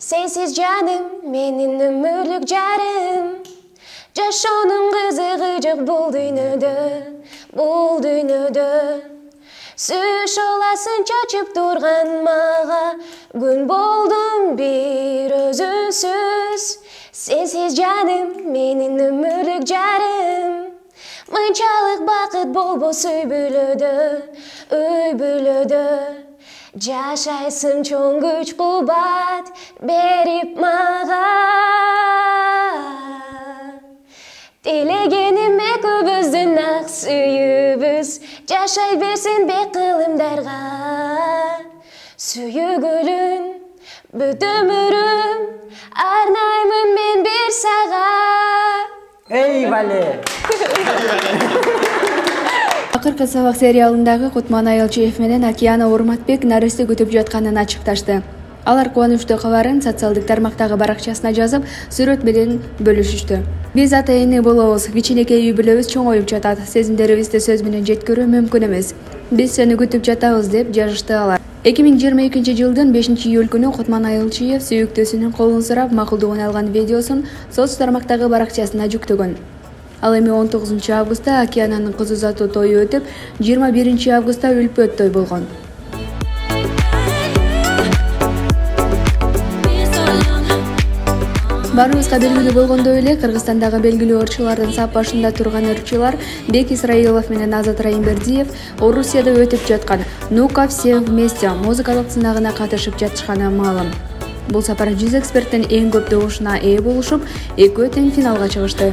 Sensiz canım, menin ömürlük jarım. Жашоонун кызыгы жок бул дүйнөдө. Сүйүш аласың чачып турган мага, күн болдум бир өзүнсүз. Сенсиз жаным, менин өмүрлүк жарым. Мынчалык бакыт болбосо үй бүлөдө. Жашайсың чоң күч кубат берип мага. Тілегенім экөөбүздүн ак сүйүүбүз жашай берсин бек кылымдарга. Сүйүгүлүн бүт өмүрүм арнаймын мен бир сага. Эй, Вале! Акыркы сабак сериалындагы Кутман Айылчиев менен Океана Урматбек наристе күтүп жатканын ачыкташты. Алар кубанычтуу кабарын социалдык тармактагы баракчасына жазып, сүрөт менен бөлүшүштү. Биз ата-эне болобуз, кичинекей үй бүлөбүз чоңоюп жатат. Сезимдерибизди сөз менен жеткирүү мүмкүн эмес. Биз сени күтүп жатабыз деп жазышты алар. 2022 жылдын 5-июль күнү Кутман Айылчиев сүйүктүүсүнүн колун сурап макулдугун алган видеосун соц тармактагы баракчасына жүктөгөн. Ал эми 19 августта Океананын кыз узатуу тою өтүп, 21 августта үлпөт той болгон. Барыбызга белгилүү болгондой эле, Кыргызстандагы белгилүү ырчылардын сап башында турган ырчылар Бек Исраилов менен Азат Райымбердиев Орусияда өтүп жаткан «Ну-ка все вместе» музыкалык сынагына катышып жатышканы маалым. Бул сапар 100 эксперттин эң көп добушуна ээ болушуп, экөө тең финалга чыгышты.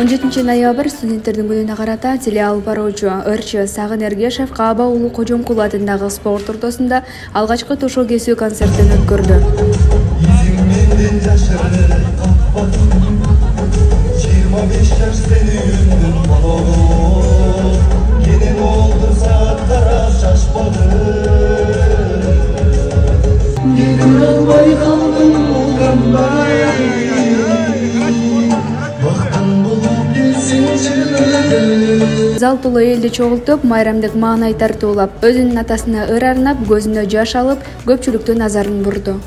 Он 17 ноябрь студенттердин күнүнө карата телеалып баруучу ырчы Сагын Эргешев Кааба уулу Кожомкул атындагы спорт ортосунда алгачкы тушоо кесүү концертин өткөрдү. Зал толо элди чогултуп, майрамдык маанай тартуулап, өзүнүн атасына ыр арнап, көзүнө жаш алып, көпчүлүктүн назарын бурду.